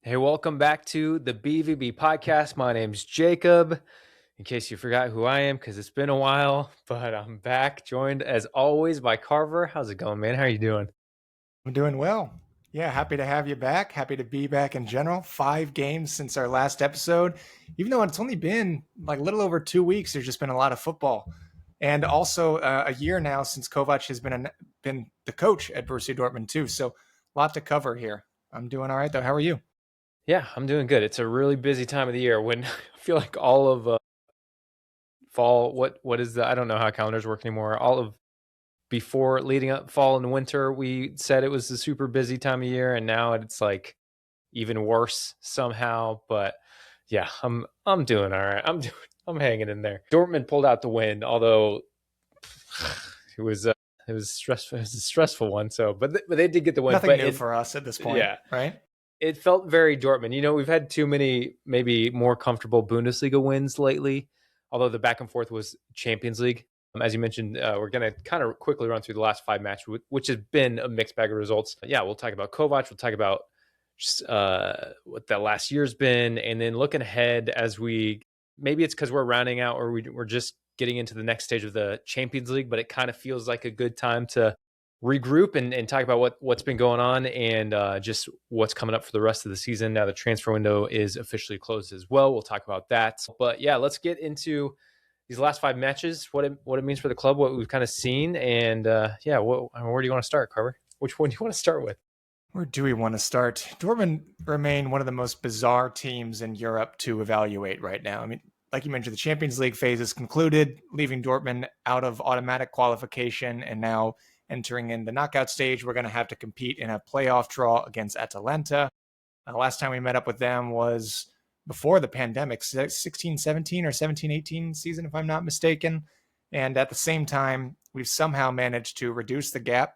Hey, welcome back to the BVB podcast. My name's Jacob. In case you forgot who I am, because it's been a while, but I'm back, joined as always by Carver. How's it going, man? How are you doing? I'm doing well. Yeah, happy to have you back. Happy to be back in general. 5 games since our last episode. Even though it's only been like a little over 2 weeks, there's just been a lot of football. And also a year now since Kovac has been the coach at Borussia Dortmund too. So a lot to cover here. I'm doing all right though. How are you? Yeah, I'm doing good. It's a really busy time of the year when I feel like all of fall. What is the? I don't know how calendars work anymore. All of before leading up fall and winter, we said it was a super busy time of year, and now it's like even worse somehow. But yeah, I'm doing all right. I'm hanging in there. Dortmund pulled out the win, although it was it was stressful. It was a stressful one. So, but they did get the win. Nothing But new for us at this point, yeah, right? it felt very Dortmund. We've had too many maybe more comfortable Bundesliga wins lately. Although the back and forth was Champions League. As you mentioned, we're going to kind of quickly run through the last 5 matches, which has been a mixed bag of results. Yeah, we'll talk about Kovac. We'll talk about just, what that last year's been, and then looking ahead as maybe it's because we're rounding out or we're just getting into the next stage of the Champions League, but it kind of feels like a good time to regroup and talk about what's been going on and just what's coming up for the rest of the season. Now the transfer window is officially closed as well. We'll talk about that. But yeah, let's get into these last 5 matches, what it means for the club, what we've kind of seen, and yeah, where do you want to start, Carver? Which one do you want to start with? Where do we want to start? Dortmund remain one of the most bizarre teams in Europe to evaluate right now. I mean, like you mentioned, the Champions League phase is concluded, leaving Dortmund out of automatic qualification and now entering in the knockout stage. We're going to have to compete in a playoff draw against Atalanta. Last time we met up with them was before the pandemic, 16-17 or 17-18 season, if I'm not mistaken. And at the same time, we've somehow managed to reduce the gap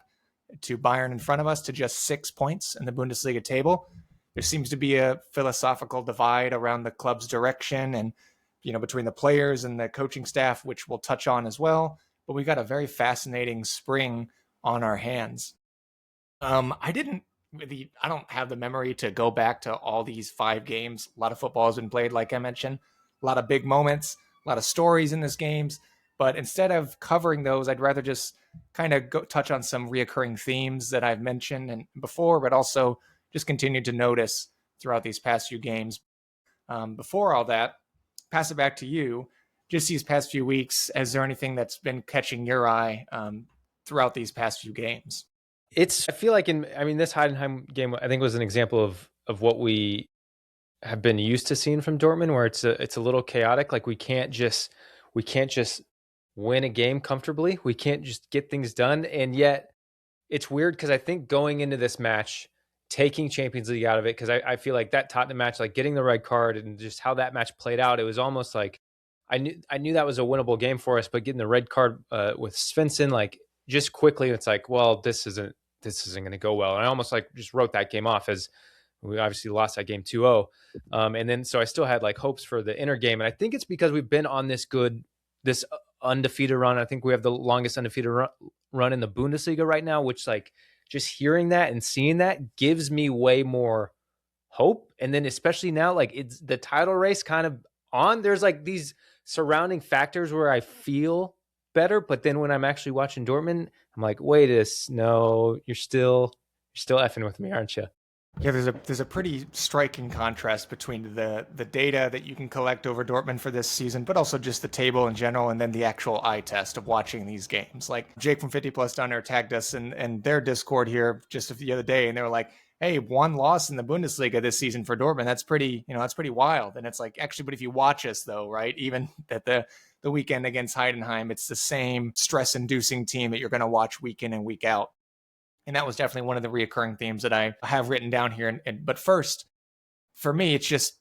to Bayern in front of us to just 6 points in the Bundesliga table. There seems to be a philosophical divide around the club's direction and, between the players and the coaching staff, which we'll touch on as well. But we got a very fascinating spring on our hands. I don't have the memory to go back to all these 5 games. A lot of football has been played, like I mentioned, a lot of big moments, a lot of stories in this games. But instead of covering those, I'd rather just kind of touch on some reoccurring themes that I've mentioned and before, but also just continue to notice throughout these past few games. Before all that, pass it back to you. Just these past few weeks, is there anything that's been catching your eye throughout these past few games? I feel like this Heidenheim game, I think was an example of what we have been used to seeing from Dortmund, where it's a little chaotic. Like we can't just win a game comfortably. We can't just get things done. And yet it's weird because I think going into this match, taking Champions League out of it, because I feel like that Tottenham match, like getting the red card and just how that match played out, it was almost like I knew that was a winnable game for us, but getting the red card with Svensson, like just quickly, it's like, well, this isn't going to go well. And I almost like just wrote that game off as we obviously lost that game 2-0. And then so I still had like hopes for the inner game. And I think it's because we've been on this undefeated run. I think we have the longest undefeated run in the Bundesliga right now, which like just hearing that and seeing that gives me way more hope. And then especially now, like it's the title race kind of on. There's like these surrounding factors where I feel better, but then when I'm actually watching Dortmund, I'm like, wait no, you're still effing with me, aren't you? Yeah, there's a pretty striking contrast between the data that you can collect over Dortmund for this season, but also just the table in general, and then the actual eye test of watching these games. Like Jake from 50 Plus Downer tagged us in their Discord here just the other day, and they were like, "Hey, one loss in the Bundesliga this season for Dortmund. That's pretty wild." And it's like, actually, but if you watch us though, right, even at the weekend against Heidenheim, it's the same stress-inducing team that you're going to watch week in and week out. And that was definitely one of the reoccurring themes that I have written down here. But first, for me, it's just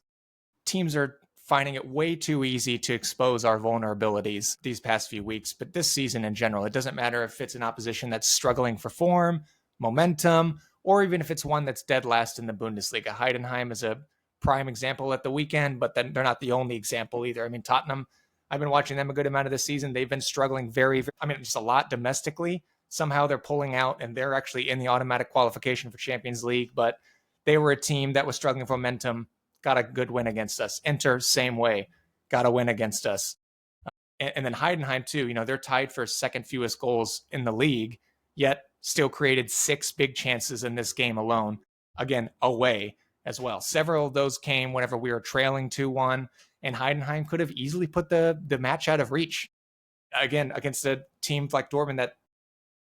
teams are finding it way too easy to expose our vulnerabilities these past few weeks. But this season in general, it doesn't matter if it's an opposition that's struggling for form, momentum, or even if it's one that's dead last in the Bundesliga. Heidenheim is a prime example at the weekend, but then they're not the only example either. I mean, Tottenham, I've been watching them a good amount of this season. They've been struggling just a lot domestically. Somehow they're pulling out and they're actually in the automatic qualification for Champions League, but they were a team that was struggling for momentum, got a good win against us. Inter, same way, got a win against us. And then Heidenheim too, they're tied for second fewest goals in the league, yet still created 6 big chances in this game alone. Again, away as well. Several of those came whenever we were trailing 2-1, and Heidenheim could have easily put the match out of reach. Again, against a team like Dortmund that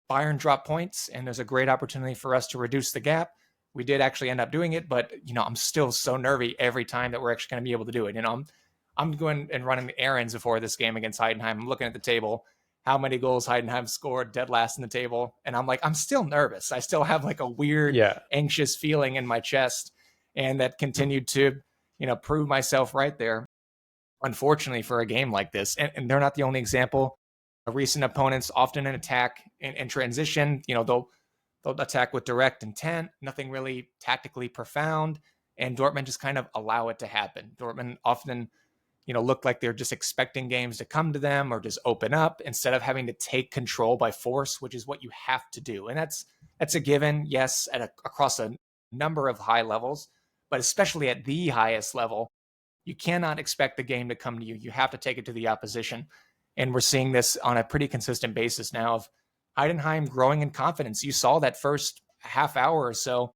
Bayern dropped points, and there's a great opportunity for us to reduce the gap. We did actually end up doing it, but I'm still so nervy every time that we're actually going to be able to do it. I'm going and running errands before this game against Heidenheim. I'm looking at the table, how many goals Heidenheim scored, dead last in the table. And I'm like, I'm still nervous. I still have like a weird, anxious feeling in my chest. And that continued to, prove myself right there, unfortunately, for a game like this. And they're not the only example. Recent opponents often in attack and transition, they'll attack with direct intent, nothing really tactically profound. And Dortmund just kind of allow it to happen. Dortmund often look like they're just expecting games to come to them or just open up instead of having to take control by force, which is what you have to do. And that's a given, yes, across a number of high levels, but especially at the highest level, you cannot expect the game to come to you. You have to take it to the opposition. And we're seeing this on a pretty consistent basis now of Heidenheim growing in confidence. You saw that first half hour or so,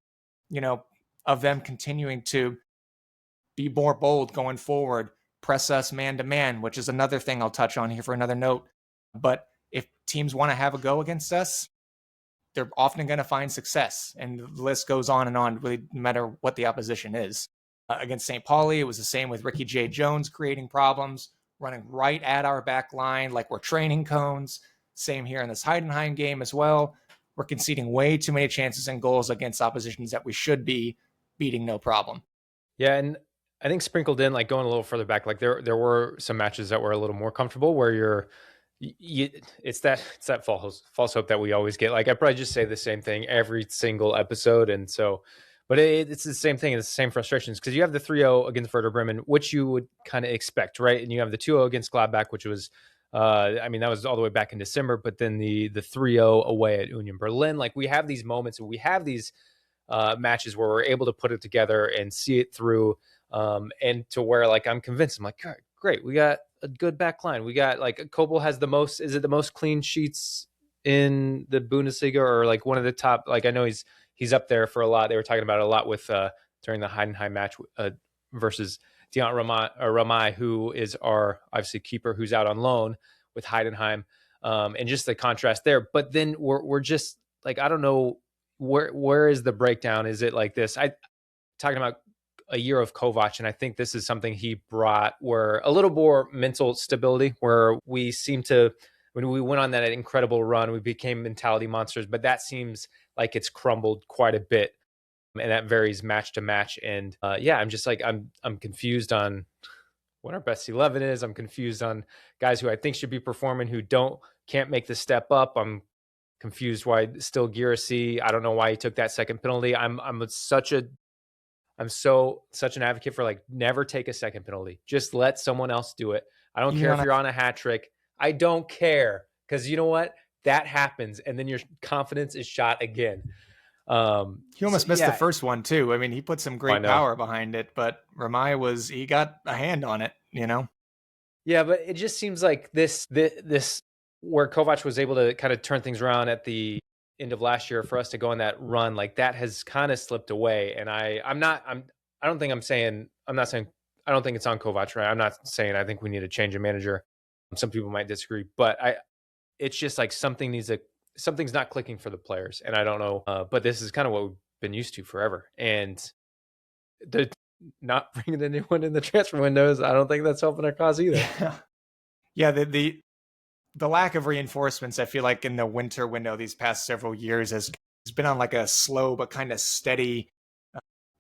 of them continuing to be more bold going forward, press us man to man, which is another thing I'll touch on here for another note. But if teams want to have a go against us, they're often going to find success. And the list goes on and on, really, no matter what the opposition is. Against St. Pauli, it was the same with Ricky J. Jones creating problems, running right at our back line like we're training cones. Same here in this Heidenheim game as well. We're conceding way too many chances and goals against oppositions that we should be beating no problem. Yeah, and I think sprinkled in, like going a little further back, like there were some matches that were a little more comfortable where it's that false hope that we always get. Like I probably just say the same thing every single episode, and so, but it's the same thing. It's the same frustrations because you have the 3-0 against Werder Bremen, which you would kind of expect, right? And you have the 2-0 against Gladbach, which was, that was all the way back in December. But then the 3-0 away at Union Berlin. Like we have these moments, and we have these matches where we're able to put it together and see it through. And to where like I'm convinced, I'm like, great, we got a good back line. We got like Kobel has the most clean sheets in the Bundesliga, or like one of the top. Like I know he's up there for a lot. They were talking about it a lot with during the Heidenheim match versus Dion Ramai, who is our obviously keeper who's out on loan with Heidenheim, and just the contrast there. But then we're just like, I don't know where is the breakdown? Is it like this? Talking about a year of Kovac, and I think this is something he brought, where a little more mental stability, where we seem to, when we went on that incredible run, we became mentality monsters, but that seems like it's crumbled quite a bit, and that varies match to match. And I'm just like, I'm confused on what our best 11 is. I'm confused on guys who I think should be performing who can't make the step up. I'm confused why still Girassi. I don't know why he took that second penalty. I'm such an advocate for like never take a second penalty. Just let someone else do it. I don't care if you're on a hat trick. I don't care, because you know what? That happens, and then your confidence is shot again. He almost missed the first one too. I mean, he put some great power behind it, but Ramai he got a hand on it, Yeah, but it just seems like this where Kovac was able to kind of turn things around at the end of last year for us to go on that run, like that has kind of slipped away. And I don't think it's on Kovac, right? I'm not saying I think we need to change a manager. Some people might disagree, but it's just like something's not clicking for the players, and I don't know. But this is kind of what we've been used to forever, and the not bringing anyone in the transfer windows, I don't think that's helping our cause either. Yeah, the lack of reinforcements, I feel like in the winter window these past several years has been on like a slow but kind of steady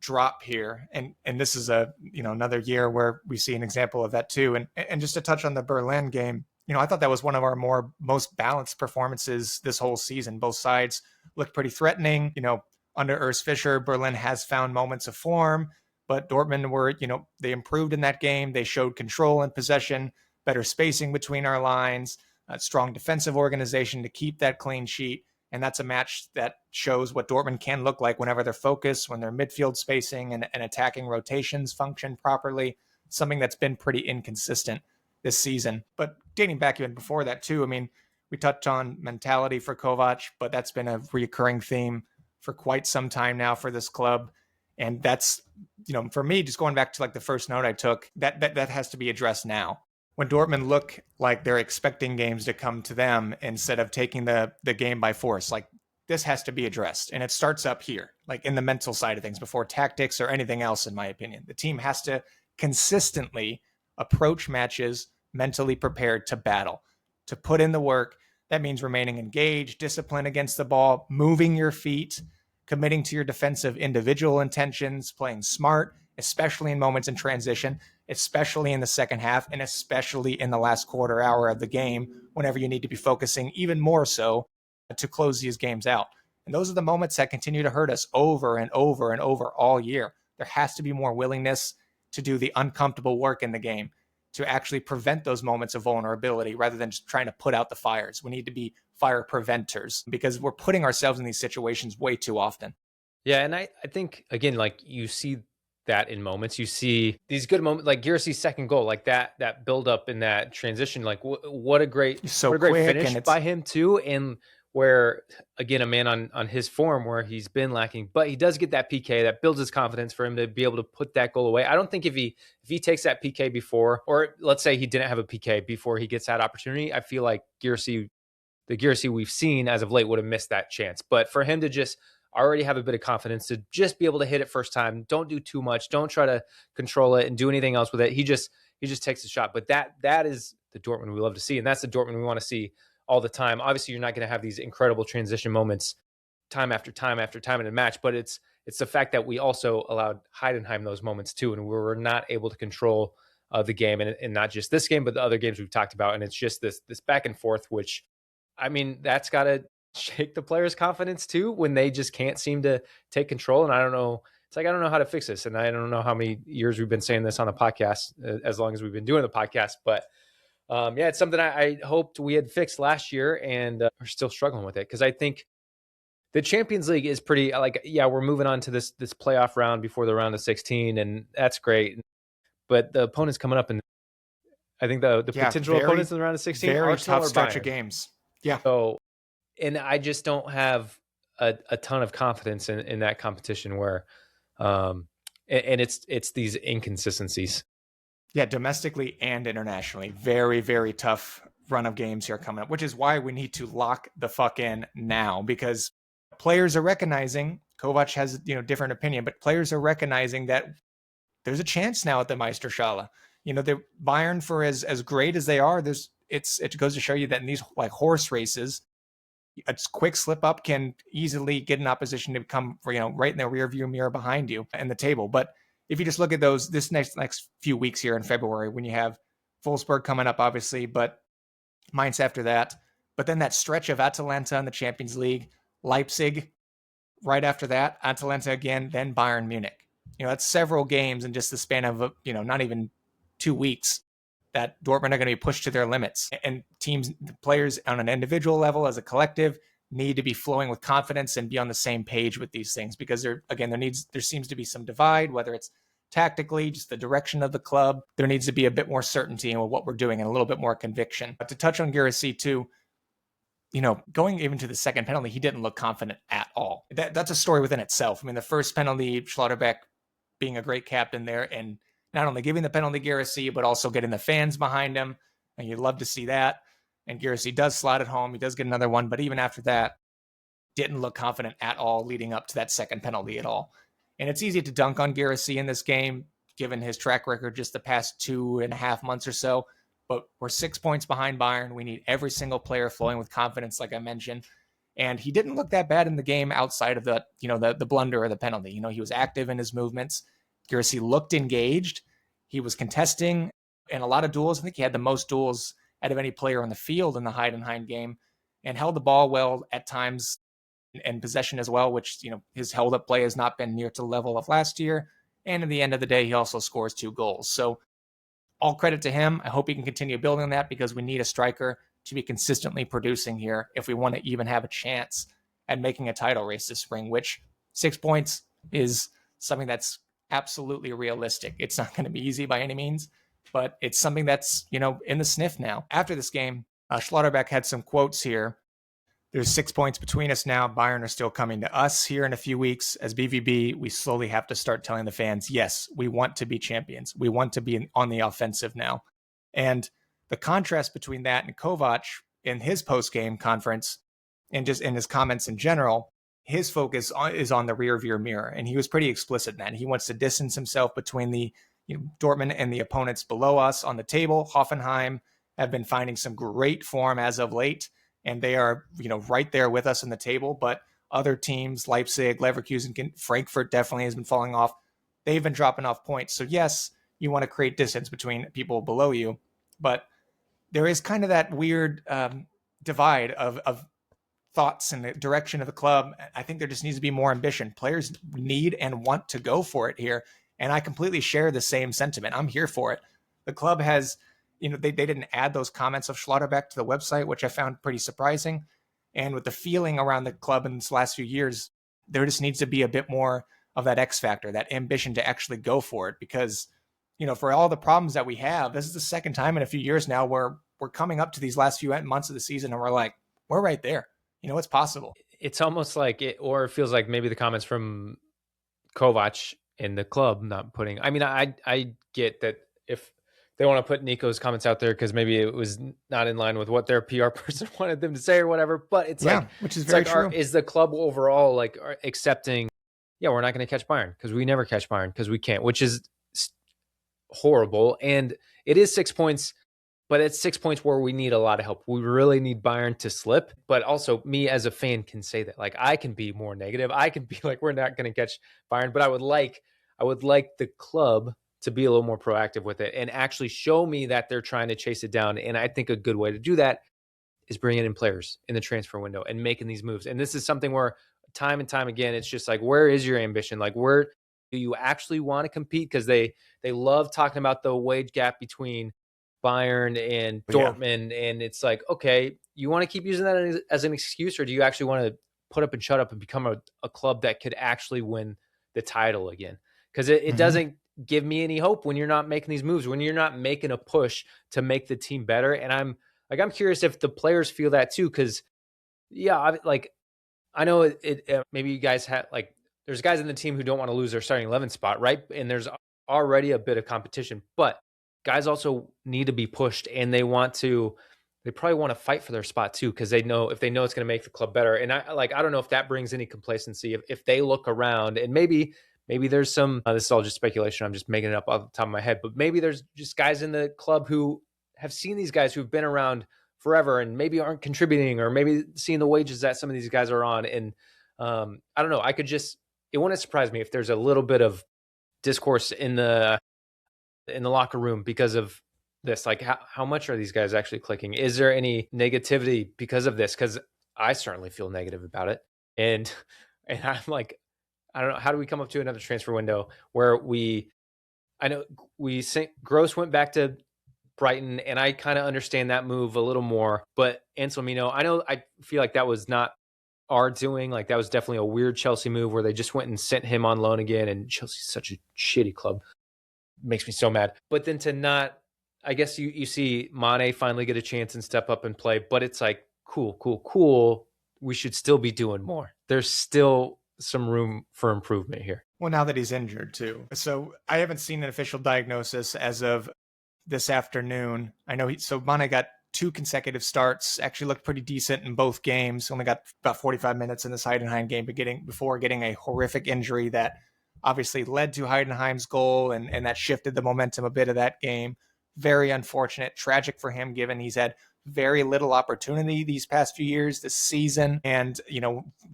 drop here, and this is another year where we see an example of that too. And just to touch on the Berlin game, I thought that was one of our most balanced performances this whole season. Both sides looked pretty threatening. Under Urs Fischer, Berlin has found moments of form, but Dortmund were, they improved in that game. They showed control and possession, better spacing between our lines, a strong defensive organization to keep that clean sheet. And that's a match that shows what Dortmund can look like whenever they're focused, when their midfield spacing and attacking rotations function properly, something that's been pretty inconsistent this season. But dating back even before that too, I mean, we touched on mentality for Kovac, but that's been a recurring theme for quite some time now for this club. And that's, for me, just going back to like the first note I took, that has to be addressed now. When Dortmund look like they're expecting games to come to them instead of taking the game by force, like this has to be addressed. And it starts up here, like in the mental side of things before tactics or anything else, in my opinion. The team has to consistently approach matches mentally prepared to battle, to put in the work. That means remaining engaged, discipline against the ball, moving your feet, committing to your defensive individual intentions, playing smart, especially in moments in transition, especially in the second half, and especially in the last quarter hour of the game, whenever you need to be focusing even more so to close these games out. And those are the moments that continue to hurt us over and over and over all year. There has to be more willingness to do the uncomfortable work in the game, to actually prevent those moments of vulnerability rather than just trying to put out the fires. We need to be fire preventers because we're putting ourselves in these situations way too often. Yeah, and I think, again, like you see that in moments. You see these good moments, like Girassi's second goal, like that build up in that transition. Like what a great finish by him too. And where, again, a man on his form where he's been lacking, but he does get that PK that builds his confidence for him to be able to put that goal away. I don't think if he takes that PK before, or let's say he didn't have a PK before he gets that opportunity, I feel like the Girassi we've seen as of late would have missed that chance. But for him to just already have a bit of confidence to just be able to hit it first time, don't do too much, don't try to control it and do anything else with it. He just takes the shot. But that is the Dortmund we love to see, and that's the Dortmund we want to see all the time. Obviously, you're not going to have these incredible transition moments time after time after time in a match, but it's the fact that we also allowed Heidenheim those moments too, and we were not able to control the game, and not just this game, but the other games we've talked about. And it's just this back and forth, which, I mean, that's got to shake the players' confidence too when they just can't seem to take control. And I don't know, it's like, I don't know how to fix this. And I don't know how many years we've been saying this on the podcast, as long as we've been doing the podcast, but yeah, it's something I hoped we had fixed last year, and we're still struggling with it. Cause I think the Champions League is pretty, like, yeah, we're moving on to this playoff round before the round of 16, and that's great. But the opponents coming up, and I think the potential opponents in the round of 16 very are tough stretch of games. Yeah. So, and I just don't have a ton of confidence in that competition where, and it's these inconsistencies. Yeah, domestically and internationally. Very, very tough run of games here coming up, which is why we need to lock the fuck in now, because players are recognizing, Kovac has, different opinion, but players are recognizing that there's a chance now at the Meisterschale. The Bayern, for as great as they are, it goes to show you that in these like horse races, a quick slip up can easily get an opposition to come, right in the rear view mirror behind you in the table. But if you just look at this next few weeks here in February, when you have Wolfsburg coming up, obviously, but Mainz after that, but then that stretch of Atalanta in the Champions League, Leipzig right after that, Atalanta again, then Bayern Munich. That's several games in just the span of, not even 2 weeks that Dortmund are going to be pushed to their limits. And players on an individual level as a collective need to be flowing with confidence and be on the same page with these things, because there seems to be some divide, whether it's tactically, just the direction of the club. There needs to be a bit more certainty in what we're doing and a little bit more conviction. But to touch on Girassi too, going even to the second penalty, he didn't look confident at all. That's a story within itself. I mean, the first penalty, Schlotterbeck being a great captain there and not only giving the penalty to Girassi, but also getting the fans behind him. And you'd love to see that. And Girassi does slot it home. He does get another one. But even after that, didn't look confident at all leading up to that second penalty at all. And it's easy to dunk on Girassi in this game, given his track record just the past 2.5 months or so. But we're 6 points behind Bayern. We need every single player flowing with confidence, like I mentioned. And he didn't look that bad in the game outside of the blunder or the penalty. He was active in his movements. Girassi looked engaged. He was contesting in a lot of duels. I think he had the most duels out of any player on the field in the Heidenheim game, and held the ball well at times, and possession as well, which, his held up play has not been near to the level of last year. And at the end of the day, he also scores 2 goals. So all credit to him. I hope he can continue building on that, because we need a striker to be consistently producing here if we want to even have a chance at making a title race this spring, which 6 points is something that's absolutely realistic. It's not going to be easy by any means, but it's something that's, in the sniff now. After this game, Schlotterbeck had some quotes here. There's 6 points between us now. Bayern are still coming to us here in a few weeks. As BVB, we slowly have to start telling the fans, yes, we want to be champions. We want to be on the offensive now. And the contrast between that and Kovac in his post-game conference and just in his comments in general, his focus is on the rearview mirror. And he was pretty explicit in that. He wants to distance himself between the Dortmund and the opponents below us on the table. Hoffenheim have been finding some great form as of late, and they are, right there with us in the table. But other teams, Leipzig, Leverkusen, Frankfurt definitely has been falling off. They've been dropping off points. So yes, you want to create distance between people below you, but there is kind of that weird divide of thoughts in the direction of the club. I think there just needs to be more ambition. Players need and want to go for it here. And I completely share the same sentiment. I'm here for it. The club has, they didn't add those comments of Schlotterbeck to the website, which I found pretty surprising. And with the feeling around the club in this last few years, there just needs to be a bit more of that X factor, that ambition to actually go for it. Because, for all the problems that we have, this is the second time in a few years now where we're coming up to these last few months of the season and we're like, we're right there. It's possible. It's almost like it, or it feels like maybe the comments from Kovac in the club not putting, I get that if they want to put Nico's comments out there because maybe it was not in line with what their PR person wanted them to say or whatever, but it's which is very true. Is the club overall accepting, we're not going to catch Bayern because we never catch Bayern because we can't, which is horrible. And it is 6 points, but it's 6 points where we need a lot of help. We really need Bayern to slip, but also me as a fan can say that. I can be more negative. I can be like, we're not going to catch Bayern, but I would like the club to be a little more proactive with it and actually show me that they're trying to chase it down. And I think a good way to do that is bringing in players in the transfer window and making these moves. And this is something where time and time again, it's just where is your ambition? Where do you actually want to compete? Because they love talking about the wage gap between Bayern and Dortmund. Yeah. And it's okay, you want to keep using that as an excuse, or do you actually want to put up and shut up and become a club that could actually win the title again? Because it doesn't give me any hope when you're not making these moves, when you're not making a push to make the team better. And I'm curious if the players feel that too. Because I know it maybe you guys have there's guys in the team who don't want to lose their starting 11 spot, right? And there's already a bit of competition, but guys also need to be pushed, and they probably want to fight for their spot too, because they know it's going to make the club better. And I don't know if that brings any complacency if they look around and maybe there's some, this is all just speculation, I'm just making it up off the top of my head, but maybe there's just guys in the club who have seen these guys who've been around forever and maybe aren't contributing, or maybe seeing the wages that some of these guys are on. And I don't know, it wouldn't surprise me if there's a little bit of discourse in the locker room because of this. How much are these guys actually clicking? Is there any negativity because of this? Because I certainly feel negative about it. And I'm I don't know, how do we come up to another transfer window where Gross went back to Brighton, and I kind of understand that move a little more, but Anselmino, I feel like that was not our doing. That was definitely a weird Chelsea move where they just went and sent him on loan again, and Chelsea's such a shitty club. Makes me so mad. But then to not, I guess you see Mane finally get a chance and step up and play, but it's cool. We should still be doing more. There's still some room for improvement here. Well, now that he's injured too. So I haven't seen an official diagnosis as of this afternoon. I know Mane got 2 consecutive starts, actually looked pretty decent in both games. Only got about 45 minutes in this Heidenheim game before getting a horrific injury that obviously led to Heidenheim's goal, and that shifted the momentum a bit of that game. Very unfortunate, tragic for him, given he's had very little opportunity these past few years this season. And,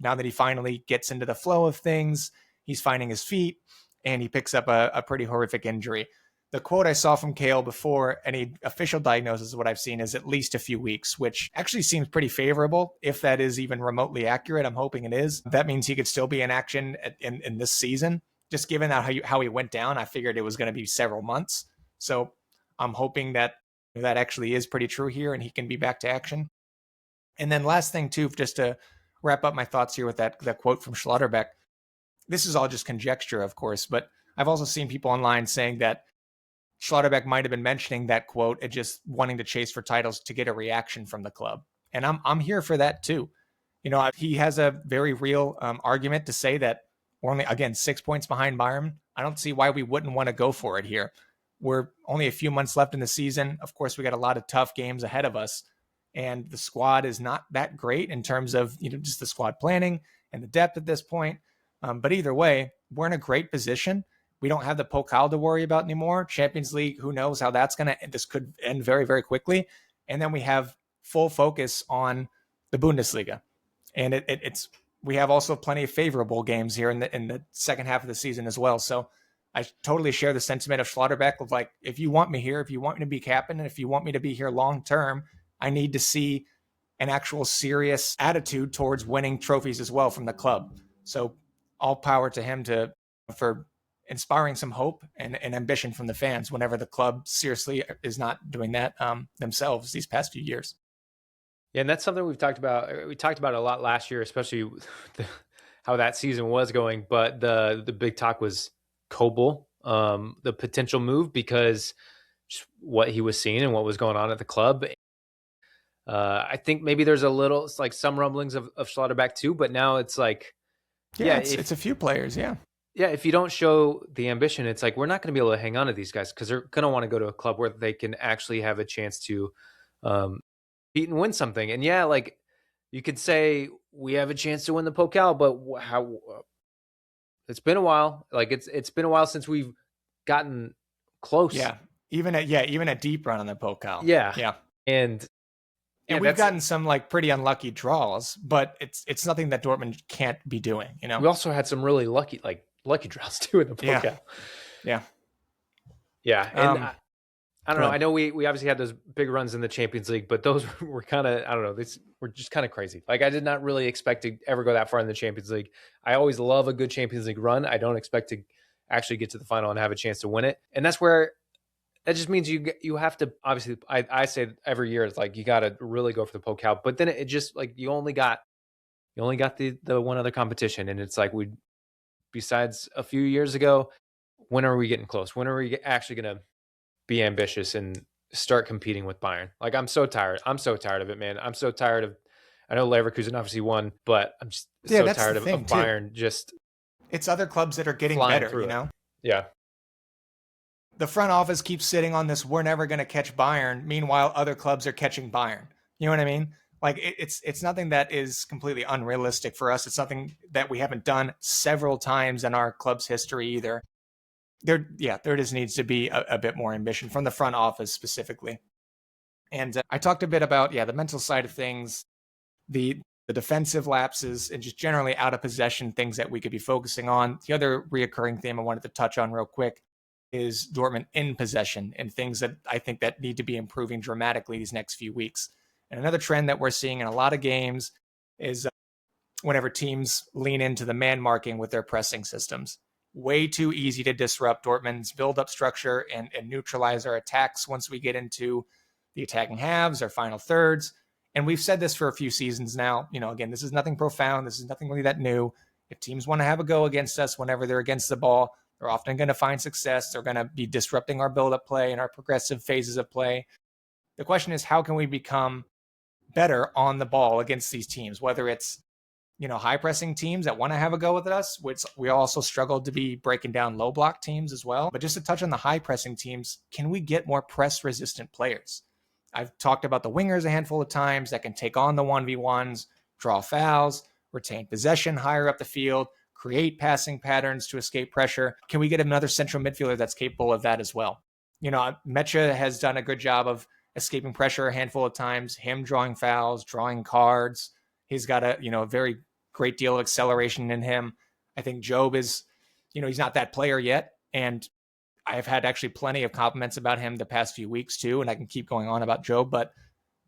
now that he finally gets into the flow of things, he's finding his feet, and he picks up a pretty horrific injury. The quote I saw from Kale before any official diagnosis of what I've seen is at least a few weeks, which actually seems pretty favorable. If that is even remotely accurate, I'm hoping it is. That means he could still be in action in this season. Just given how he went down, I figured it was going to be several months. So I'm hoping that actually is pretty true here and he can be back to action. And then last thing too, just to wrap up my thoughts here with that quote from Schlotterbeck. This is all just conjecture, of course, but I've also seen people online saying that Schlotterbeck might have been mentioning that quote and just wanting to chase for titles to get a reaction from the club. And I'm here for that too. He has a very real argument to say that we're only, again, 6 points behind Bayern. I don't see why we wouldn't want to go for it here. We're only a few months left in the season. Of course, we got a lot of tough games ahead of us. And the squad is not that great in terms of, just the squad planning and the depth at this point. But either way, we're in a great position. We don't have the Pokal to worry about anymore. Champions League, who knows how that's going to end. This could end very, very quickly. And then we have full focus on the Bundesliga. And it's we have also plenty of favorable games here in the second half of the season as well. So I totally share the sentiment of Schlotterbeck of like, if you want me here, if you want me to be captain, and if you want me to be here long term, I need to see an actual serious attitude towards winning trophies as well from the club. So all power to him for inspiring some hope and ambition from the fans whenever the club seriously is not doing that themselves these past few years. Yeah, and that's something we've talked about. We talked about it a lot last year, especially how that season was going. But the big talk was Kobel, the potential move, because just what he was seeing and what was going on at the club. I think maybe there's it's like some rumblings of Schlotterbeck too, but now it's like, it's a few players, yeah. Yeah, if you don't show the ambition, it's like we're not going to be able to hang on to these guys because they're going to want to go to a club where they can actually have a chance to beat and win something. And yeah, like you could say we have a chance to win the Pokal, but how? It's been a while. Like it's been a while since we've gotten close. Yeah, even a deep run on the Pokal. Yeah. And we've gotten some like pretty unlucky draws, but it's nothing that Dortmund can't be doing. We also had some really lucky draws too in the Pokal. Yeah. And I don't know. I know we obviously had those big runs in the Champions League, but those were kind of, I don't know, were just kind of crazy. Like I did not really expect to ever go that far in the Champions League. I always love a good Champions League run. I don't expect to actually get to the final and have a chance to win it. And that's where that just means you have to, obviously, I say every year, it's like you got to really go for the Pokal. But then it just like you only got the one other competition. And it's like besides a few years ago, when are we getting close? When are we actually going to be ambitious and start competing with Bayern? Like I'm so tired of it, man. I'm so tired of, I know Leverkusen obviously won, but I'm just so tired of Bayern. Just it's other clubs that are getting better, Yeah. The front office keeps sitting on this, we're never going to catch Bayern. Meanwhile, other clubs are catching Bayern. You know what I mean? Like it's nothing that is completely unrealistic for us. It's something that we haven't done several times in our club's history either. There just needs to be a bit more ambition from the front office specifically. And I talked a bit about, the mental side of things, the defensive lapses, and just generally out of possession things that we could be focusing on. The other reoccurring theme I wanted to touch on real quick is Dortmund in possession and things that I think that need to be improving dramatically these next few weeks. And another trend that we're seeing in a lot of games is whenever teams lean into the man marking with their pressing systems. Way too easy to disrupt Dortmund's build-up structure and neutralize our attacks once we get into the attacking halves, our final thirds. And we've said this for a few seasons now. Again, this is nothing profound. This is nothing really that new. If teams want to have a go against us whenever they're against the ball, they're often going to find success. They're going to be disrupting our build-up play and our progressive phases of play. The question is, how can we become better on the ball against these teams, whether it's high pressing teams that want to have a go with us, which we also struggled to be breaking down low block teams as well. But just to touch on the high pressing teams, can we get more press resistant players? I've talked about the wingers a handful of times that can take on the 1v1s, draw fouls, retain possession higher up the field, create passing patterns to escape pressure. Can we get another central midfielder that's capable of that as well? Mecha has done a good job of escaping pressure a handful of times, him drawing fouls, drawing cards. He's got a very great deal of acceleration in him. I think Job is, he's not that player yet. And I've had actually plenty of compliments about him the past few weeks too. And I can keep going on about Job, but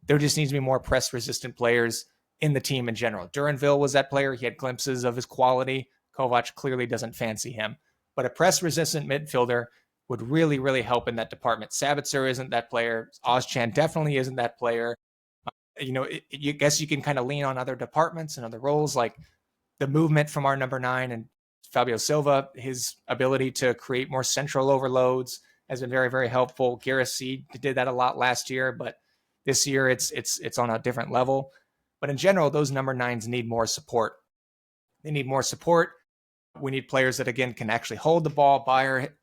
there just needs to be more press resistant players in the team in general. Duranville was that player. He had glimpses of his quality. Kovac clearly doesn't fancy him, but a press resistant midfielder would really, really help in that department. Sabitzer isn't that player. Ozcan definitely isn't that player. You guess you can kind of lean on other departments and other roles, like the movement from our number 9 and Fabio Silva. His ability to create more central overloads has been very, very helpful. Guirassy did that a lot last year, but this year it's on a different level. But in general, those number 9s need more support. They need more support. We need players that, again, can actually hold the ball. Bayer,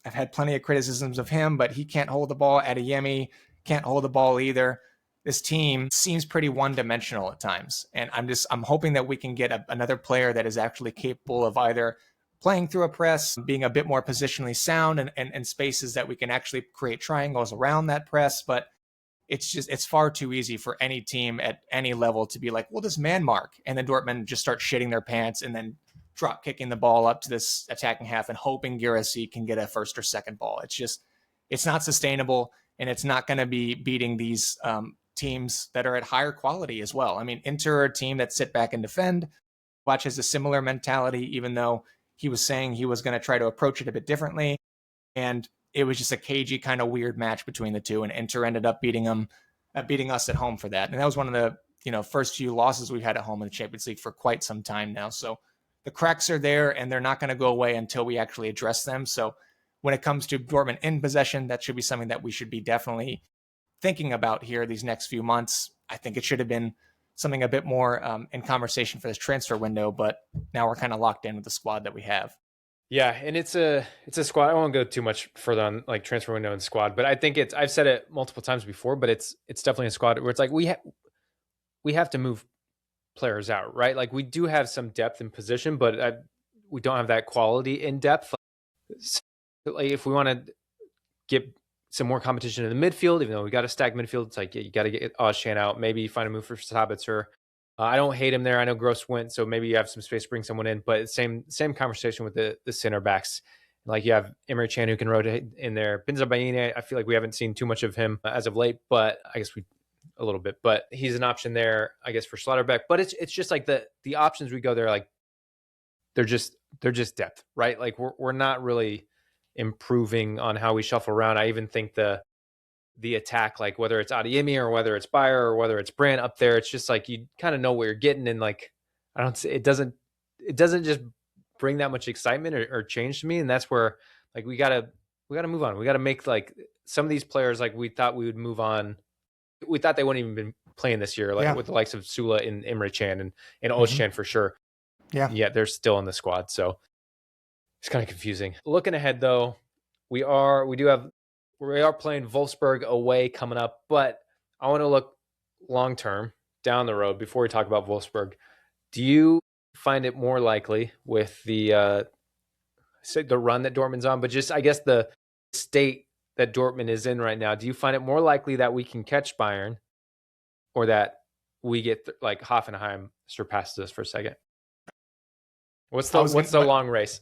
I've had plenty of criticisms of him, but he can't hold the ball. Adeyemi can't hold the ball either. This team seems pretty one-dimensional at times. And I'm hoping that we can get another player that is actually capable of either playing through a press, being a bit more positionally sound, and spaces that we can actually create triangles around that press. But it's far too easy for any team at any level to be like, well, this man mark. And then Dortmund just start shitting their pants and then drop kicking the ball up to this attacking half and hoping Guirassy can get a first or second ball. It's not sustainable, and it's not going to be beating these teams that are at higher quality as well. I mean, Inter are a team that sit back and defend. Watch has a similar mentality, even though he was saying he was going to try to approach it a bit differently. And it was just a cagey kind of weird match between the two, and Inter ended up beating us at home for that. And that was one of the first few losses we've had at home in the Champions League for quite some time now. So the cracks are there, and they're not going to go away until we actually address them. So when it comes to Dortmund in possession, that should be something that we should be definitely thinking about here these next few months. I think it should have been something a bit more in conversation for this transfer window, but now we're kind of locked in with the squad that we have. Yeah, and it's a squad. I won't go too much further on like transfer window and squad, but I think I've said it multiple times before, but it's definitely a squad where it's like we have to move players out, right? Like we do have some depth in position, but we don't have that quality in depth. Like if we want to get some more competition in the midfield, even though we got a stacked midfield, it's like you got to get Ozcan out. Maybe find a move for Sabitzer. I don't hate him there. I know Gross went, so maybe you have some space to bring someone in. But same conversation with the center backs. Like you have Emre Can who can rotate in there. Benzabaini, I feel like we haven't seen too much of him as of late, but I guess a little bit. But he's an option there, I guess, for Schlotterbeck. But it's just like the options we go there, like they're just depth, right? Like we're not really improving on how we shuffle around. I even think the attack, like whether it's Adeyemi or whether it's Bayer or whether it's Brandt up there, it's just like you kind of know what you're getting, and like it doesn't just bring that much excitement or change to me. And that's where like we gotta move on. We gotta make like some of these players, like we thought we would move on. We thought they wouldn't even been playing this year, like with the likes of Sula and Emre Can and Ozcan for sure. Yeah, they're still in the squad, so it's kind of confusing. Looking ahead though, we are playing Wolfsburg away coming up, but I want to look long term down the road before we talk about Wolfsburg. Do you find it more likely with the run that Dortmund's on, but just I guess the state that Dortmund is in right now? Do you find it more likely that we can catch Bayern, or that we get like Hoffenheim surpasses us for a second? What's the long race?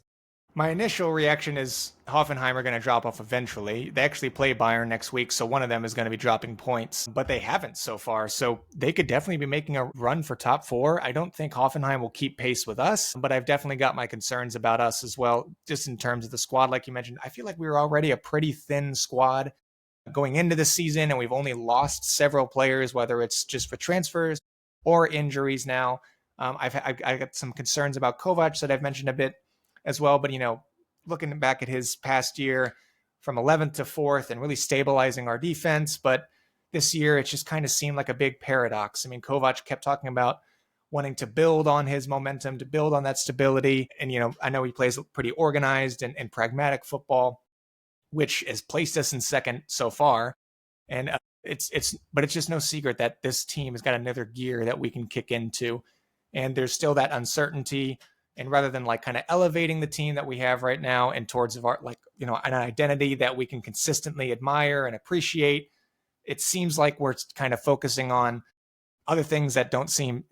My initial reaction is Hoffenheim are going to drop off eventually. They actually play Bayern next week, so one of them is going to be dropping points, but they haven't so far. So they could definitely be making a run for top 4. I don't think Hoffenheim will keep pace with us, but I've definitely got my concerns about us as well, just in terms of the squad. Like you mentioned, I feel like we were already a pretty thin squad going into the season, and we've only lost several players, whether it's just for transfers or injuries now. I've got some concerns about Kovac that I've mentioned a bit as well. But, looking back at his past year from 11th to 4th and really stabilizing our defense. But this year, it just kind of seemed like a big paradox. I mean, Kovac kept talking about wanting to build on his momentum, to build on that stability. And, I know he plays pretty organized and pragmatic football, which has placed us in second so far. And but it's just no secret that this team has got another gear that we can kick into. And there's still that uncertainty. And rather than like kind of elevating the team that we have right now and towards our an identity that we can consistently admire and appreciate, it seems like we're kind of focusing on other things that don't seem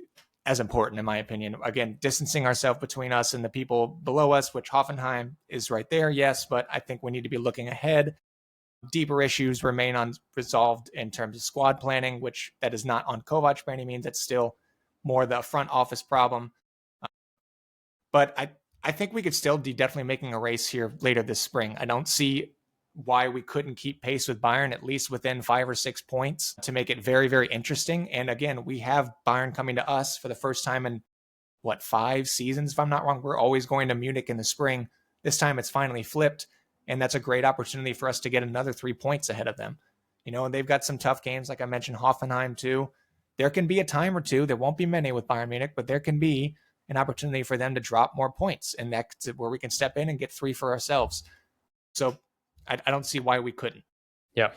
as important, in my opinion. Again, distancing ourselves between us and the people below us, which Hoffenheim is right there, yes, but I think we need to be looking ahead. Deeper issues remain unresolved in terms of squad planning, which that is not on Kovac by any means. It's still more the front office problem. But I think we could still be definitely making a race here later this spring. I don't see why we couldn't keep pace with Bayern, at least within 5 or 6 points, to make it very, very interesting. And again, we have Bayern coming to us for the first time in 5 seasons, if I'm not wrong. We're always going to Munich in the spring. This time it's finally flipped. And that's a great opportunity for us to get another 3 points ahead of them. And they've got some tough games, like I mentioned, Hoffenheim too. There can be a time or two, there won't be many with Bayern Munich, but there can be an opportunity for them to drop more points. And that's where we can step in and get 3 for ourselves. So I don't see why we couldn't. Yeah.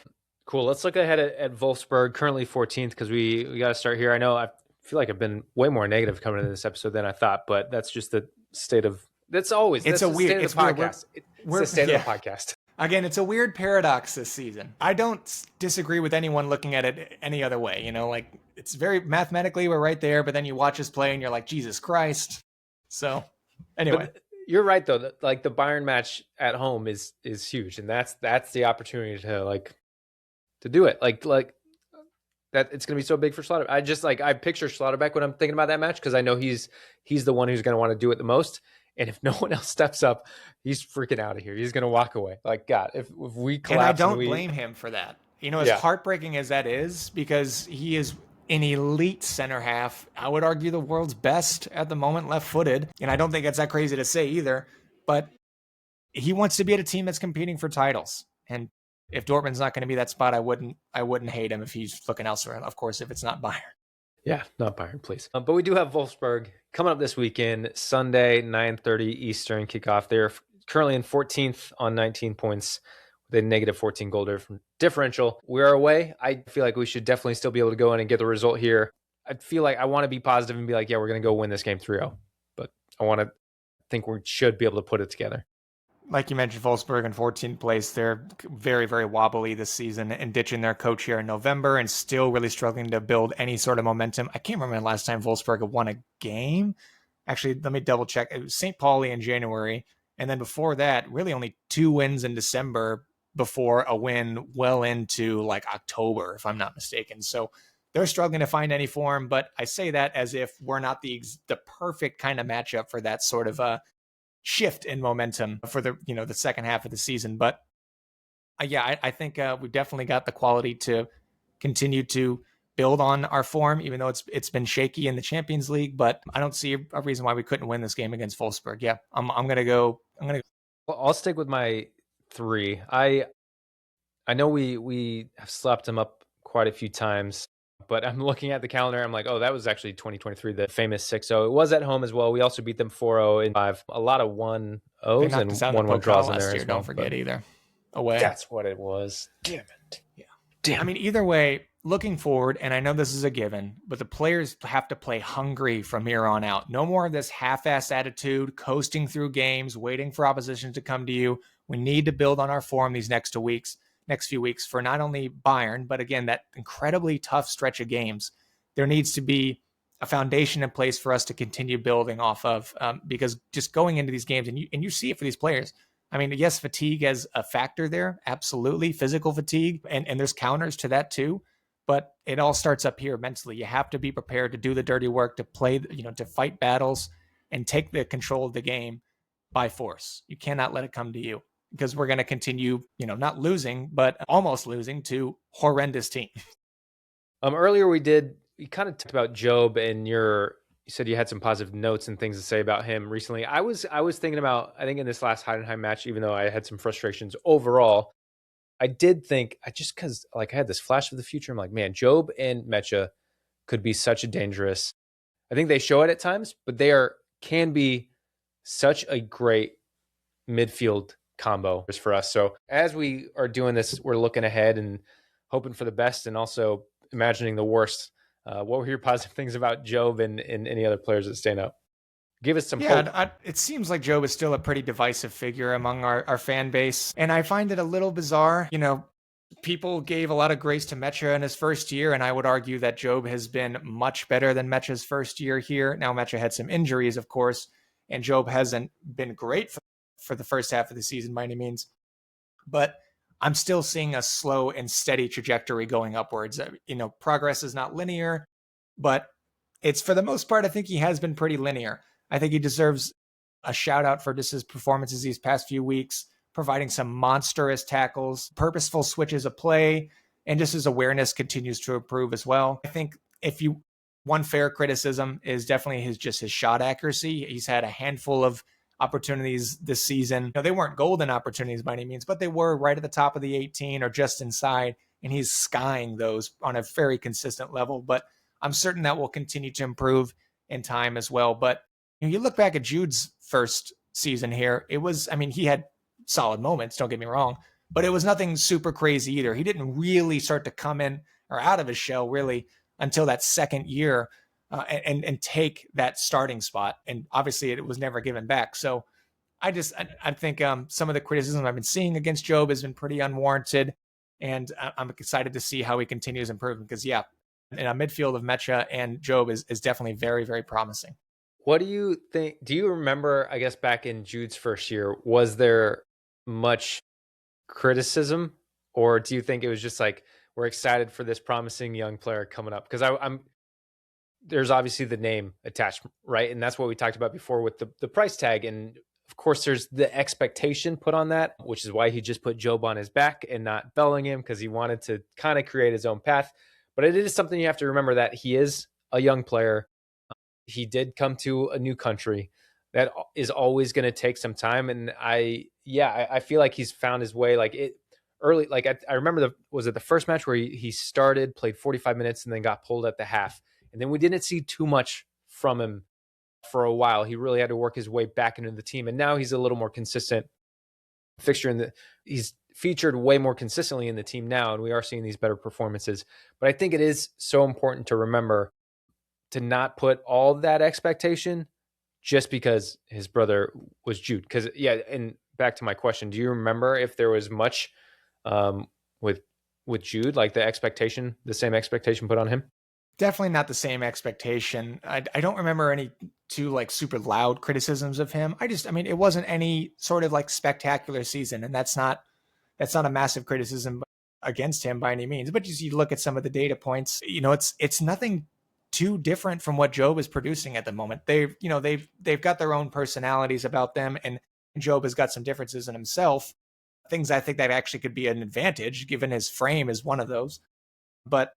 Cool. Let's look ahead at Wolfsburg, currently 14th, because we got to start here. I know I feel like I've been way more negative coming into this episode than I thought, but that's just the state of it's the state of the podcast. It's the state of the podcast. Again, it's a weird paradox this season. I don't disagree with anyone looking at it any other way. It's very mathematically, we're right there, but then you watch us play and you're like, Jesus Christ. So anyway. But you're right though. The Bayern match at home is huge. And that's the opportunity to do it. Like that it's going to be so big for Schlotterbeck. I picture Schlotterbeck when I'm thinking about that match, because I know he's the one who's going to want to do it the most. And if no one else steps up, he's freaking out of here. He's going to walk away. God, if we collapse. And I don't blame him for that. As heartbreaking as that is, because he is an elite center half. I would argue the world's best at the moment, left-footed. And I don't think that's that crazy to say either. But he wants to be at a team that's competing for titles. And if Dortmund's not going to be that spot, I wouldn't hate him if he's looking elsewhere. Of course, if it's not Bayern. Yeah, not Bayern, please. But we do have Wolfsburg coming up this weekend, Sunday, 9:30 Eastern kickoff. They're currently in 14th on 19 points with a negative 14 goal differential. We're away. I feel like we should definitely still be able to go in and get the result here. I feel like I want to be positive and be like, yeah, we're going to go win this game 3-0. But I want to think we should be able to put it together. Like you mentioned, Wolfsburg in 14th place. They're very, very wobbly this season and ditching their coach here in November and still really struggling to build any sort of momentum. I can't remember the last time Wolfsburg had won a game. Actually, let me double check. It was St. Pauli in January. And then before that, really only 2 wins in December before a win well into October, if I'm not mistaken. So they're struggling to find any form. But I say that as if we're not the perfect kind of matchup for that sort of shift in momentum for the second half of the season. But I think we've definitely got the quality to continue to build on our form, even though it's been shaky in the Champions League. But I don't see a reason why we couldn't win this game against Wolfsburg. Yeah, I'm gonna go. Well, I'll stick with my 3. I know we have slapped them up quite a few times, but I'm looking at the calendar. I'm like, oh, that was actually 2023, the famous 6-0. It was at home as well. We also beat them 4-0 in 5. A lot of 1-0s and 1-1 draws in there as well. Don't forget either. Away. That's what it was. Damn it. Yeah. Damn. I mean, either way, looking forward, and I know this is a given, but the players have to play hungry from here on out. No more of this half-assed attitude, coasting through games, waiting for opposition to come to you. We need to build on our form these next few weeks for not only Bayern, but again, that incredibly tough stretch of games. There needs to be a foundation in place for us to continue building off of, because just going into these games, and you see it for these players. I mean, yes, fatigue as a factor there, absolutely, physical fatigue, and there's counters to that too. But it all starts up here mentally. You have to be prepared to do the dirty work, to play, to fight battles and take the control of the game by force. You cannot let it come to you, because we're going to continue, not losing, but almost losing to horrendous teams. Earlier we kind of talked about Job, and you said you had some positive notes and things to say about him recently. I was thinking about, I think in this last Heidenheim match, even though I had some frustrations overall, I did think, because I had this flash of the future. I'm like, man, Job and Mecha could be such a dangerous. I think they show it at times, but can be such a great midfield combo for us. So as we are doing this, we're looking ahead and hoping for the best, and also imagining the worst. What were your positive things about Job and any other players that stand out? Give us some hope. It seems like Job is still a pretty divisive figure among our fan base. And I find it a little bizarre. People gave a lot of grace to Mecha in his first year, and I would argue that Job has been much better than Mecha's first year here. Now, Mecha had some injuries, of course, and Job hasn't been great for the first half of the season by any means. But I'm still seeing a slow and steady trajectory going upwards. Progress is not linear, but it's, for the most part, I think he has been pretty linear. I think he deserves a shout out for just his performances these past few weeks, providing some monstrous tackles, purposeful switches of play, and just his awareness continues to improve as well. I think one fair criticism is definitely his shot accuracy. He's had a handful of opportunities this season. They weren't golden opportunities by any means, but they were right at the top of the 18 or just inside, and he's skying those on a very consistent level. But I'm certain that will continue to improve in time as well. But you look back at Jude's first season here, he had solid moments, don't get me wrong, but it was nothing super crazy either. He didn't really start to come in or out of his shell really until that second year and take that starting spot. And obviously it was never given back. So I think some of the criticism I've been seeing against Job has been pretty unwarranted. And I'm excited to see how he continues improving because, in a midfield of Mecha and Job is definitely very, very promising. What do you think? Do you remember, I guess, back in Jude's first year, was there much criticism, or do you think it was just like, we're excited for this promising young player coming up? Because there's obviously the name attached, right? And that's what we talked about before with the price tag. And of course, there's the expectation put on that, which is why he just put Job on his back and not Bellingham, because he wanted to kind of create his own path. But it is something you have to remember, that he is a young player. He did come to a new country. That is always going to take some time. And I feel like he's found his way. Like it early, like I remember was it the first match where he started, played 45 minutes and then got pulled at the half. And then we didn't see too much from him for a while. He really had to work his way back into the team. And now he's a little more consistent fixture he's featured way more consistently in the team now. And we are seeing these better performances. But I think it is so important to remember to not put all that expectation just because his brother was Jude. Because, and back to my question, do you remember if there was much with Jude, like the same expectation put on him? Definitely not the same expectation. I don't remember any too like super loud criticisms of him. It wasn't any sort of like spectacular season, and that's not a massive criticism against him by any means. But you look at some of the data points, it's nothing too different from what Job is producing at the moment. They've got their own personalities about them, and Job has got some differences in himself. Things I think that actually could be an advantage, given his frame is one of those. But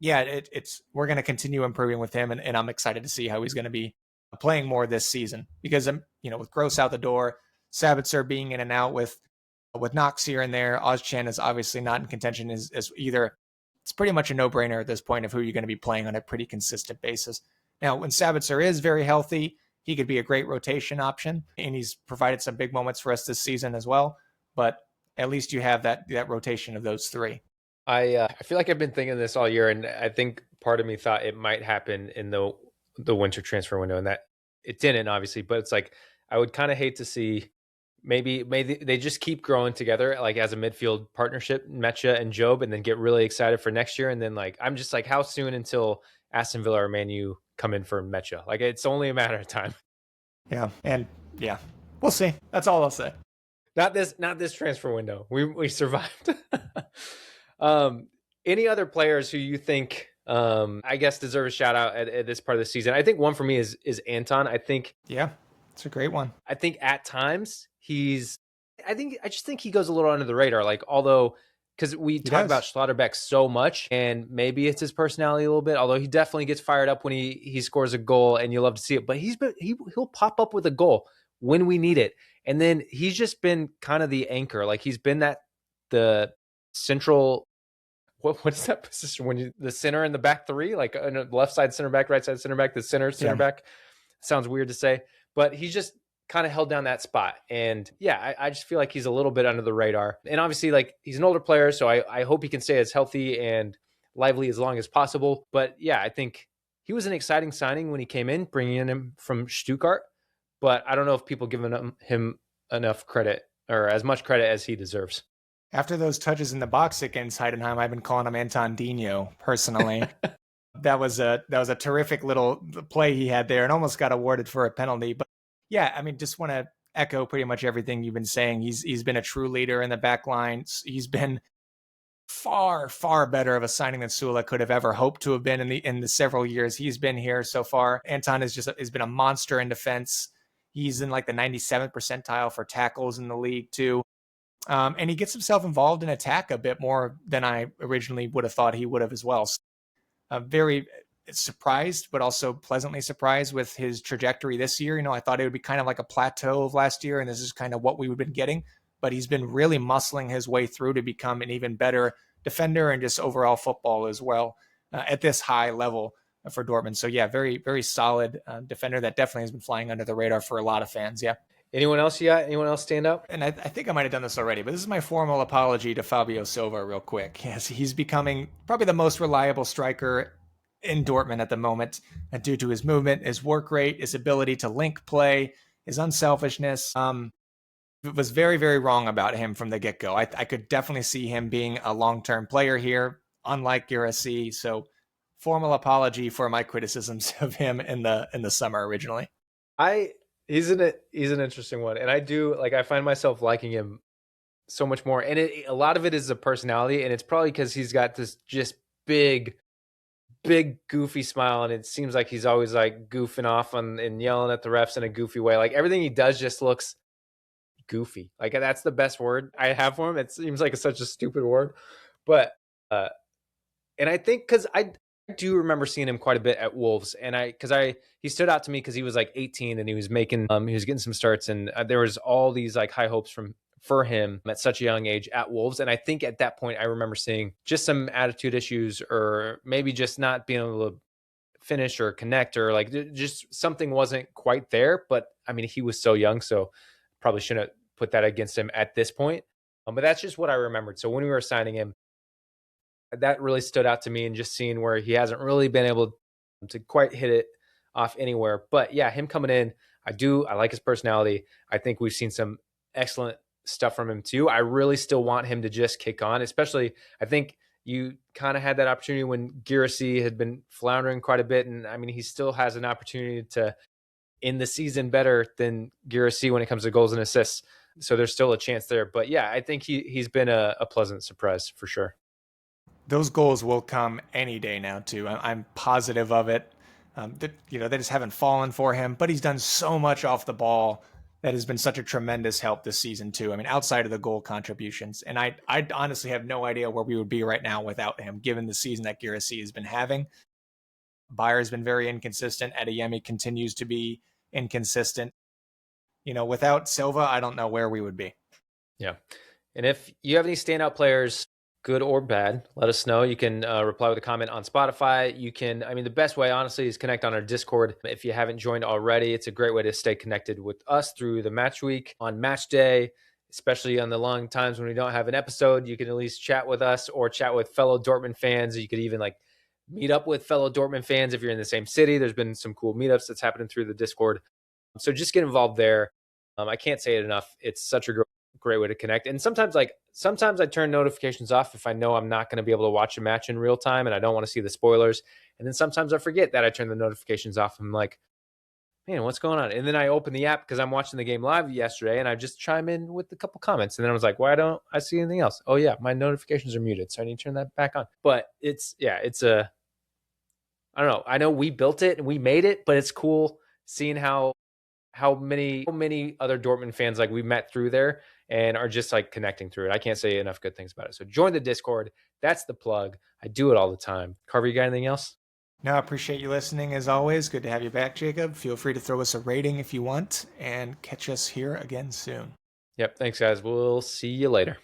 we're going to continue improving with him, and I'm excited to see how he's going to be playing more this season. Because with Gross out the door, Sabitzer being in and out with Knox here and there, Ozchan is obviously not in contention as either. It's pretty much a no-brainer at this point of who you're going to be playing on a pretty consistent basis. Now, when Sabitzer is very healthy, he could be a great rotation option, and he's provided some big moments for us this season as well. But at least you have that rotation of those three. I feel like I've been thinking this all year, and I think part of me thought it might happen in the winter transfer window, and that it didn't, obviously. But it's like, I would kind of hate to see maybe they just keep growing together, like as a midfield partnership, Mecha and Job, and then get really excited for next year. And then I'm just like, how soon until Aston Villa or Man U come in for Mecha? Like, it's only a matter of time. Yeah, and we'll see. That's all I'll say. Not this transfer window. We survived. Any other players who you think, I guess, deserve a shout out at this part of the season? I think one for me is Anton. I think, it's a great one. I think at times I just think he goes a little under the radar. Like, although, because we talk about Schlotterbeck so much, and maybe it's his personality a little bit, although he definitely gets fired up when he scores a goal, and you love to see it. But he'll pop up with a goal when we need it. And then he's just been kind of the anchor. Like, he's been the central, what is that position when the center in the back three, like on the left side center back, right side center back, the center back. Sounds weird to say, but he's just kind of held down that spot. And I just feel like he's a little bit under the radar. And obviously, like, he's an older player, so I hope he can stay as healthy and lively as long as possible. But I think he was an exciting signing when he came in, bringing him from Stuttgart. But I don't know if people give him enough credit, or as much credit as he deserves. After those touches in the box against Heidenheim, I've been calling him Anton Dino personally. That was a terrific little play he had there, and almost got awarded for a penalty. But just want to echo pretty much everything you've been saying. He's been a true leader in the back line. He's been far, far better of a signing than Sula could have ever hoped to have been in the several years he's been here so far. Anton has been a monster in defense. He's in like the 97th percentile for tackles in the league too. And he gets himself involved in attack a bit more than I originally would have thought he would have as well. So, very surprised, but also pleasantly surprised with his trajectory this year. I thought it would be kind of like a plateau of last year, and this is kind of what we've been getting. But he's been really muscling his way through to become an even better defender and just overall football as well at this high level for Dortmund. So yeah, very, very solid defender that definitely has been flying under the radar for a lot of fans. Yeah. Anyone else you got? Anyone else stand up? And I think I might have done this already, but this is my formal apology to Fabio Silva real quick. Yes, he's becoming probably the most reliable striker in Dortmund at the moment due to his movement, his work rate, his ability to link play, his unselfishness. It was very, very wrong about him from the get-go. I could definitely see him being a long-term player here, unlike Guirassy. So formal apology for my criticisms of him in the summer originally. He's an interesting one, and I find myself liking him so much more. And a lot of it is a personality, and it's probably because he's got this just big goofy smile, and it seems like he's always like goofing off and yelling at the refs in a goofy way. Like everything he does just looks goofy. Like that's the best word I have for him. It seems like it's such a stupid word, but and I think because I do remember seeing him quite a bit at Wolves, and he stood out to me because he was like 18 and he was getting some starts, and there was all these like high hopes for him at such a young age at Wolves. And I think at that point I remember seeing just some attitude issues, or maybe just not being able to finish or connect, or like just something wasn't quite there. But I mean, he was so young, so probably shouldn't put that against him at this point. But that's just what I remembered. So when we were signing him, that really stood out to me, and just seeing where he hasn't really been able to quite hit it off anywhere. But yeah, him coming in, I like his personality. I think we've seen some excellent stuff from him too. I really still want him to just kick on, especially I think you kind of had that opportunity when Guirassy had been floundering quite a bit. And I mean, he still has an opportunity to end the season better than Guirassy when it comes to goals and assists. So there's still a chance there. But yeah, I think he's been a pleasant surprise for sure. Those goals will come any day now too. I'm positive of it. They just haven't fallen for him, but he's done so much off the ball that has been such a tremendous help this season too. I mean, outside of the goal contributions, and I honestly have no idea where we would be right now without him, given the season that Guirassy has been having. Bayer's been very inconsistent. Adeyemi continues to be inconsistent. Without Silva, I don't know where we would be. Yeah. And if you have any standout players, good or bad, let us know. You can reply with a comment on Spotify. The best way, honestly, is connect on our Discord. If you haven't joined already, it's a great way to stay connected with us through the match week, on match day, especially on the long times when we don't have an episode. You can at least chat with us or chat with fellow Dortmund fans. You could even meet up with fellow Dortmund fans if you're in the same city. There's been some cool meetups that's happening through the Discord. So just get involved there. I can't say it enough. It's such a great way to connect. And sometimes I turn notifications off if I know I'm not going to be able to watch a match in real time and I don't want to see the spoilers. And then sometimes I forget that I turn the notifications off. I'm like, man, what's going on? And then I open the app because I'm watching the game live yesterday, and I just chime in with a couple comments. And then I was like, why don't I see anything else? Oh yeah, my notifications are muted, so I need to turn that back on. But I don't know. I know we built it and we made it, but it's cool seeing how many other Dortmund fans we met through there and are just connecting through it. I can't say enough good things about it. So join the Discord. That's the plug. I do it all the time. Carver, you got anything else? No, I appreciate you listening as always. Good to have you back, Jacob. Feel free to throw us a rating if you want, and catch us here again soon. Yep. Thanks, guys. We'll see you later.